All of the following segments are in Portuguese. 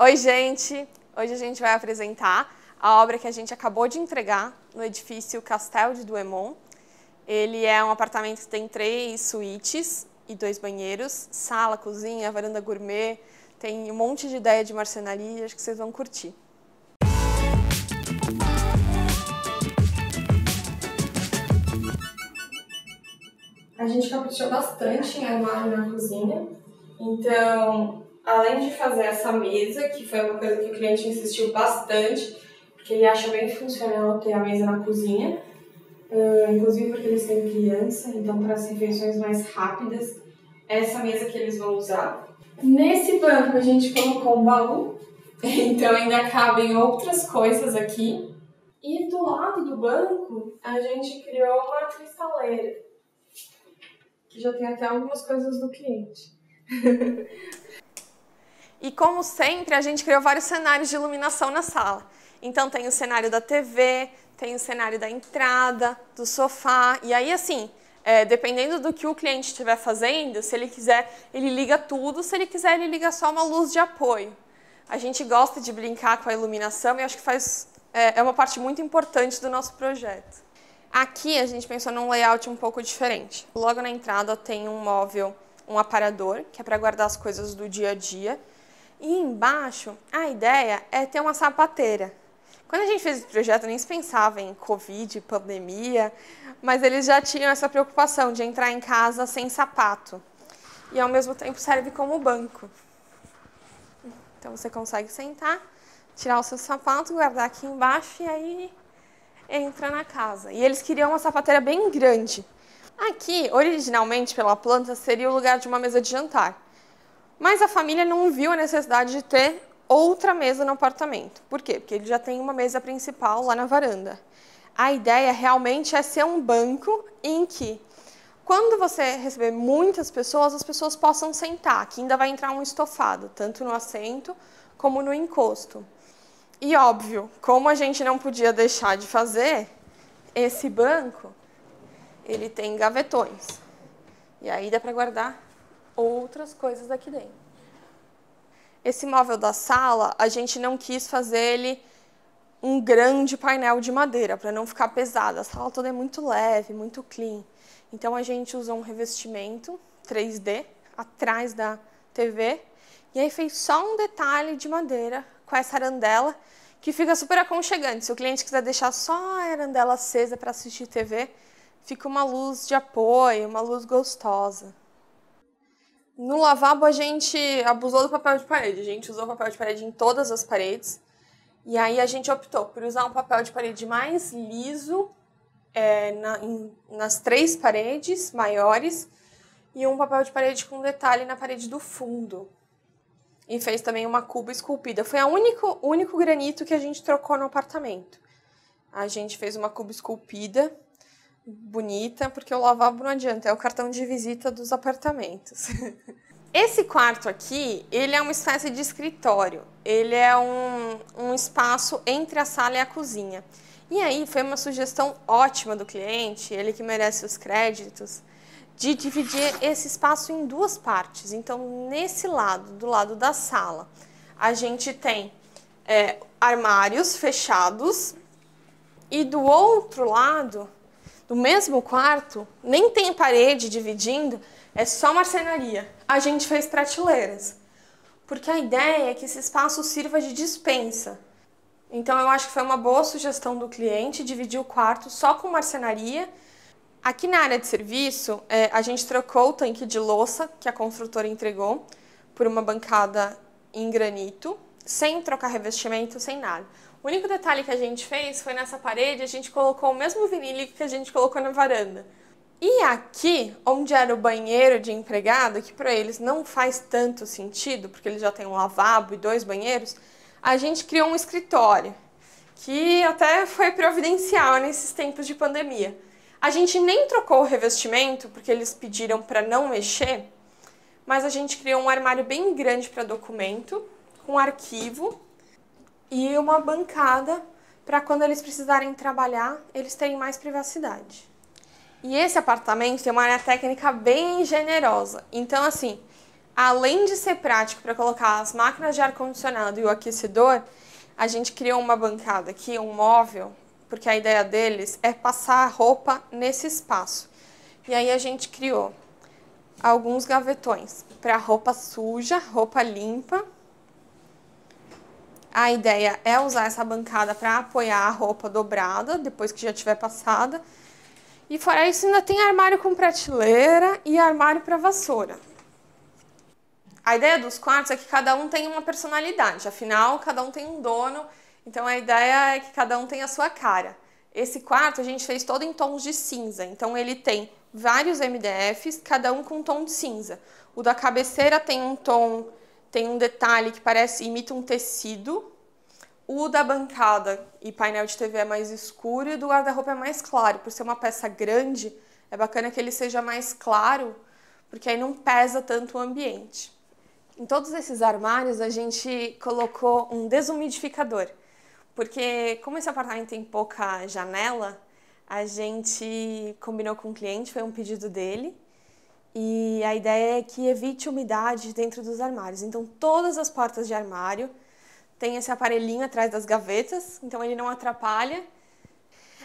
Oi, gente! Hoje a gente vai apresentar a obra que a gente acabou de entregar no edifício Castel de Douaimont. Ele é um apartamento que tem 3 suítes e 2 banheiros, sala, cozinha, varanda gourmet, tem um monte de ideia de marcenaria, acho que vocês vão curtir. A gente caprichou bastante em armário na cozinha, então, além de fazer essa mesa, que foi uma coisa que o cliente insistiu bastante, porque ele acha bem funcional ter a mesa na cozinha, inclusive porque eles têm criança, então para as refeições mais rápidas, é essa mesa que eles vão usar. Nesse banco a gente colocou um baú, então ainda cabem outras coisas aqui. E do lado do banco a gente criou uma cristaleira, que já tem até algumas coisas do cliente. E como sempre, a gente criou vários cenários de iluminação na sala. Então tem o cenário da TV, tem o cenário da entrada, do sofá. E aí, assim, dependendo do que o cliente estiver fazendo, se ele quiser, ele liga tudo. Se ele quiser, ele liga só uma luz de apoio. A gente gosta de brincar com a iluminação e acho que é uma parte muito importante do nosso projeto. Aqui a gente pensou num layout um pouco diferente. Logo na entrada tem um móvel, um aparador, que é para guardar as coisas do dia a dia. E embaixo, a ideia é ter uma sapateira. Quando a gente fez esse projeto, nem se pensava em Covid, pandemia, mas eles já tinham essa preocupação de entrar em casa sem sapato. E ao mesmo tempo serve como banco. Então você consegue sentar, tirar o seu sapato, guardar aqui embaixo e aí entra na casa. E eles queriam uma sapateira bem grande. Aqui, originalmente, pela planta, seria o lugar de uma mesa de jantar. Mas a família não viu a necessidade de ter outra mesa no apartamento. Por quê? Porque ele já tem uma mesa principal lá na varanda. A ideia realmente é ser um banco em que, quando você receber muitas pessoas, as pessoas possam sentar. Aqui ainda vai entrar um estofado, tanto no assento como no encosto. E óbvio, como a gente não podia deixar de fazer, esse banco, ele tem gavetões. E aí dá para guardar outras coisas aqui dentro. Esse móvel da sala, a gente não quis fazer ele um grande painel de madeira, para não ficar pesado. A sala toda é muito leve, muito clean. Então a gente usou um revestimento 3D atrás da TV, e aí fez só um detalhe de madeira com essa arandela, que fica super aconchegante. Se o cliente quiser deixar só a arandela acesa para assistir TV, fica uma luz de apoio, uma luz gostosa. No lavabo a gente abusou do papel de parede. A gente usou papel de parede em todas as paredes. E aí a gente optou por usar um papel de parede mais liso nas 3 paredes maiores e um papel de parede com detalhe na parede do fundo. E fez também uma cuba esculpida. Foi o único granito que a gente trocou no apartamento. A gente fez uma cuba esculpida, bonita, porque o lavabo não adianta, é o cartão de visita dos apartamentos. Esse quarto aqui, ele é uma espécie de escritório. Ele é um espaço entre a sala e a cozinha. E aí foi uma sugestão ótima do cliente, ele que merece os créditos, de dividir esse espaço em 2 partes. Então, nesse lado, do lado da sala, a gente tem armários fechados e do outro lado, do mesmo quarto, nem tem parede dividindo, é só marcenaria. A gente fez prateleiras, porque a ideia é que esse espaço sirva de despensa. Então, eu acho que foi uma boa sugestão do cliente dividir o quarto só com marcenaria. Aqui na área de serviço, a gente trocou o tanque de louça que a construtora entregou por uma bancada em granito, sem trocar revestimento, sem nada. O único detalhe que a gente fez foi nessa parede, a gente colocou o mesmo vinílico que a gente colocou na varanda. E aqui, onde era o banheiro de empregado, que para eles não faz tanto sentido, porque eles já têm um lavabo e 2 banheiros, a gente criou um escritório, que até foi providencial nesses tempos de pandemia. A gente nem trocou o revestimento, porque eles pediram para não mexer, mas a gente criou um armário bem grande para documento, com arquivo e uma bancada para quando eles precisarem trabalhar, eles terem mais privacidade. E esse apartamento tem uma área técnica bem generosa. Então, assim, Além de ser prático para colocar as máquinas de ar-condicionado e o aquecedor, a gente criou uma bancada aqui, um móvel, porque a ideia deles é passar a roupa nesse espaço. E aí a gente criou alguns gavetões para roupa suja, roupa limpa. A ideia é usar essa bancada para apoiar a roupa dobrada, depois que já tiver passada. E fora isso, ainda tem armário com prateleira e armário para vassoura. A ideia dos quartos é que cada um tem uma personalidade, afinal, cada um tem um dono, então a ideia é que cada um tenha a sua cara. Esse quarto a gente fez todo em tons de cinza, então ele tem vários MDFs, cada um com um tom de cinza. O da cabeceira tem um tom, tem um detalhe que imita um tecido. O da bancada e painel de TV é mais escuro e o do guarda-roupa é mais claro. Por ser uma peça grande, é bacana que ele seja mais claro, porque aí não pesa tanto o ambiente. Em todos esses armários, a gente colocou um desumidificador, porque como esse apartamento tem pouca janela, a gente combinou com o cliente, foi um pedido dele, e a ideia é que evite umidade dentro dos armários. Então, todas as portas de armário têm esse aparelhinho atrás das gavetas, então ele não atrapalha.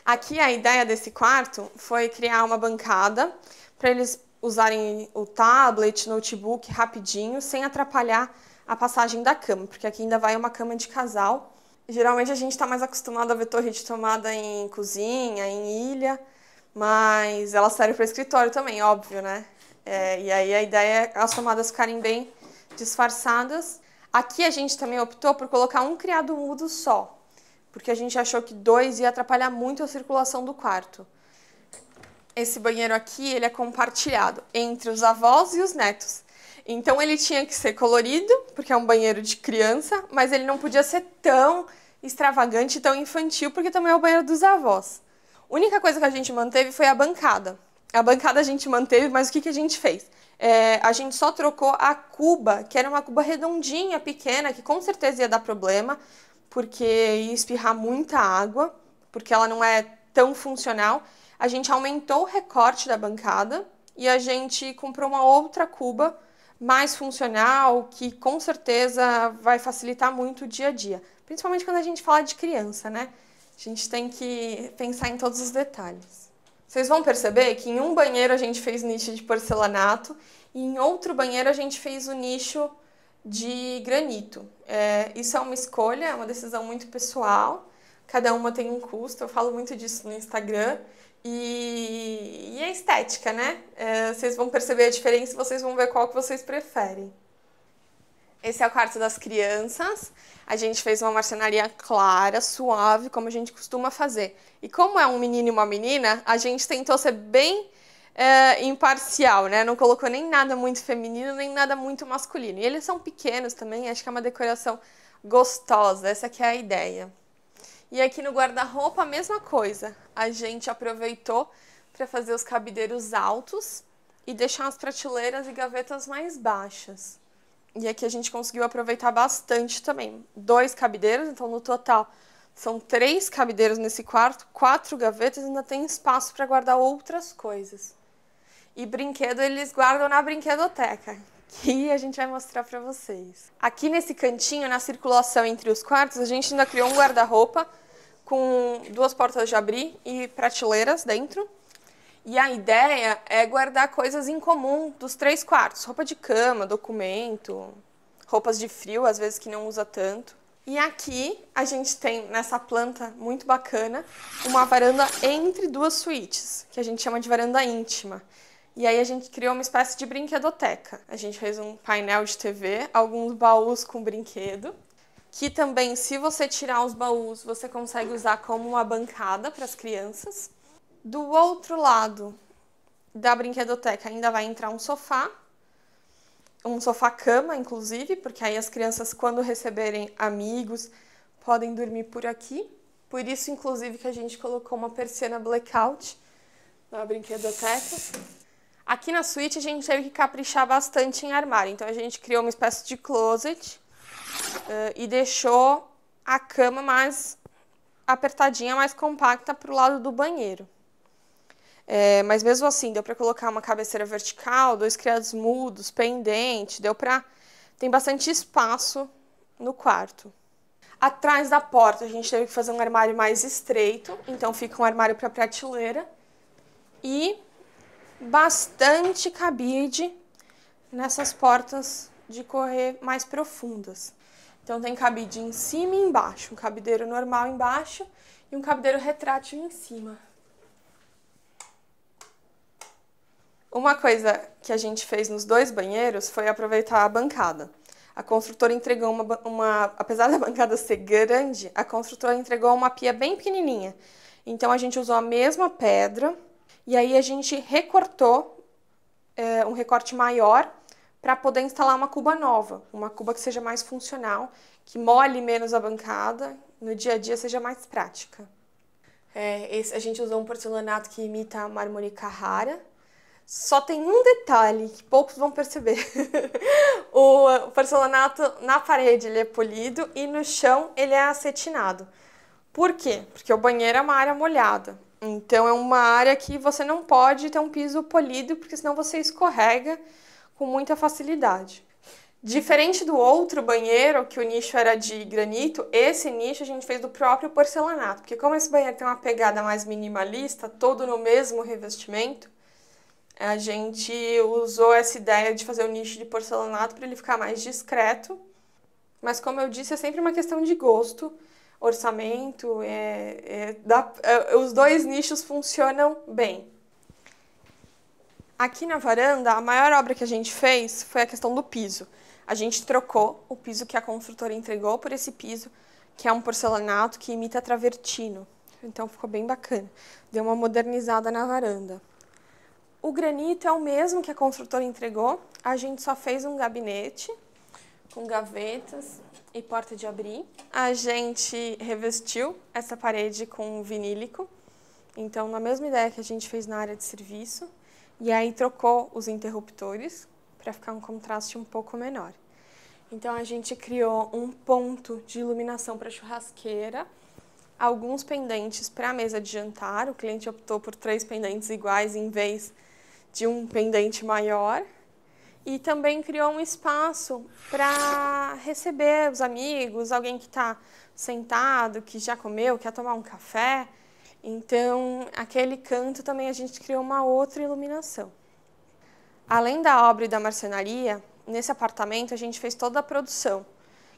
Aqui a ideia desse quarto foi criar uma bancada para eles usarem o tablet, notebook rapidinho, sem atrapalhar a passagem da cama, porque aqui ainda vai uma cama de casal. Geralmente a gente está mais acostumado a ver torre de tomada em cozinha, em ilha, mas ela serve para escritório também, óbvio, né? E aí a ideia é as tomadas ficarem bem disfarçadas. Aqui a gente também optou por colocar um criado mudo só, porque a gente achou que 2 ia atrapalhar muito a circulação do quarto. Esse banheiro aqui, ele é compartilhado entre os avós e os netos. Então ele tinha que ser colorido, porque é um banheiro de criança, mas ele não podia ser tão extravagante, tão infantil, porque também é o banheiro dos avós. A única coisa que a gente manteve foi a bancada. A bancada a gente manteve, mas o que a gente fez? A gente só trocou a cuba, que era uma cuba redondinha, pequena, que com certeza ia dar problema, porque ia espirrar muita água, porque ela não é tão funcional. A gente aumentou o recorte da bancada e a gente comprou uma outra cuba mais funcional, que com certeza vai facilitar muito o dia a dia. Principalmente quando a gente fala de criança, né? A gente tem que pensar em todos os detalhes. Vocês vão perceber que em um banheiro a gente fez nicho de porcelanato e em outro banheiro a gente fez o nicho de granito. Isso é uma escolha, é uma decisão muito pessoal. Cada uma tem um custo, eu falo muito disso no Instagram. E a estética, né? Vocês vão perceber a diferença e vocês vão ver qual que vocês preferem. Esse é o quarto das crianças. A gente fez uma marcenaria clara, suave, como a gente costuma fazer. E como é um menino e uma menina, a gente tentou ser bem imparcial, né? Não colocou nem nada muito feminino, nem nada muito masculino. E eles são pequenos também, acho que é uma decoração gostosa, essa que é a ideia. E aqui no guarda-roupa a mesma coisa. A gente aproveitou para fazer os cabideiros altos e deixar as prateleiras e gavetas mais baixas. E aqui a gente conseguiu aproveitar bastante também. 2 cabideiros, então no total são 3 cabideiros nesse quarto, 4 gavetas e ainda tem espaço para guardar outras coisas. E brinquedo eles guardam na brinquedoteca, que a gente vai mostrar para vocês. Aqui nesse cantinho, na circulação entre os quartos, a gente ainda criou um guarda-roupa com 2 portas de abrir e prateleiras dentro. E a ideia é guardar coisas em comum dos 3 quartos. Roupa de cama, documento, roupas de frio, às vezes que não usa tanto. E aqui a gente tem, nessa planta muito bacana, uma varanda entre 2 suítes, que a gente chama de varanda íntima. E aí a gente criou uma espécie de brinquedoteca. A gente fez um painel de TV, alguns baús com brinquedo, que também, se você tirar os baús, você consegue usar como uma bancada para as crianças. Do outro lado da brinquedoteca ainda vai entrar um sofá-cama, inclusive, porque aí as crianças, quando receberem amigos, podem dormir por aqui. Por isso, inclusive, que a gente colocou uma persiana blackout na brinquedoteca. Aqui na suíte a gente teve que caprichar bastante em armário, então a gente criou uma espécie de closet e deixou a cama mais apertadinha, mais compacta para o lado do banheiro. Mas mesmo assim, deu para colocar uma cabeceira vertical, 2 criados mudos, pendente, tem bastante espaço no quarto. Atrás da porta a gente teve que fazer um armário mais estreito, então fica um armário para prateleira e bastante cabide nessas portas de correr mais profundas. Então tem cabide em cima e embaixo, um cabideiro normal embaixo e um cabideiro retrátil em cima. Uma coisa que a gente fez nos 2 banheiros foi aproveitar a bancada. A construtora entregou apesar da bancada ser grande, a construtora entregou uma pia bem pequenininha. Então a gente usou a mesma pedra e aí a gente recortou um recorte maior para poder instalar uma cuba nova, uma cuba que seja mais funcional, que molhe menos a bancada, no dia a dia seja mais prática. A gente usou um porcelanato que imita a mármore Carrara. Só tem um detalhe que poucos vão perceber. O porcelanato na parede ele é polido e no chão ele é acetinado. Por quê? Porque o banheiro é uma área molhada. Então é uma área que você não pode ter um piso polido, porque senão você escorrega com muita facilidade. Diferente do outro banheiro, que o nicho era de granito, esse nicho a gente fez do próprio porcelanato. Porque como esse banheiro tem uma pegada mais minimalista, todo no mesmo revestimento, a gente usou essa ideia de fazer o nicho de porcelanato para ele ficar mais discreto. Mas como eu disse, é sempre uma questão de gosto, orçamento, os 2 nichos funcionam bem. Aqui na varanda, a maior obra que a gente fez foi a questão do piso. A gente trocou o piso que a construtora entregou por esse piso, que é um porcelanato que imita travertino. Então ficou bem bacana. Deu uma modernizada na varanda. O granito é o mesmo que a construtora entregou, a gente só fez um gabinete com gavetas e porta de abrir. A gente revestiu essa parede com vinílico, então na mesma ideia que a gente fez na área de serviço, e aí trocou os interruptores para ficar um contraste um pouco menor. Então a gente criou um ponto de iluminação para churrasqueira, alguns pendentes para a mesa de jantar, o cliente optou por 3 pendentes iguais em vez de um pendente maior, e também criou um espaço para receber os amigos, alguém que está sentado, que já comeu, quer tomar um café. Então, aquele canto também a gente criou uma outra iluminação. Além da obra e da marcenaria, nesse apartamento a gente fez toda a produção,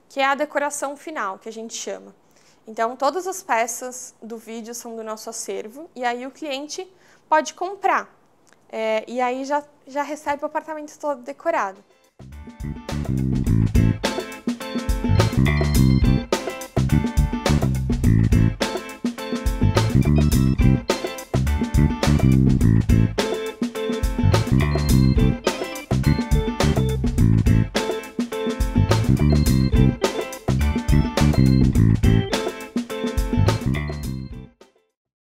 que é a decoração final, que a gente chama. Então, todas as peças do vídeo são do nosso acervo, e aí o cliente pode comprar. E aí já recebe o apartamento todo decorado.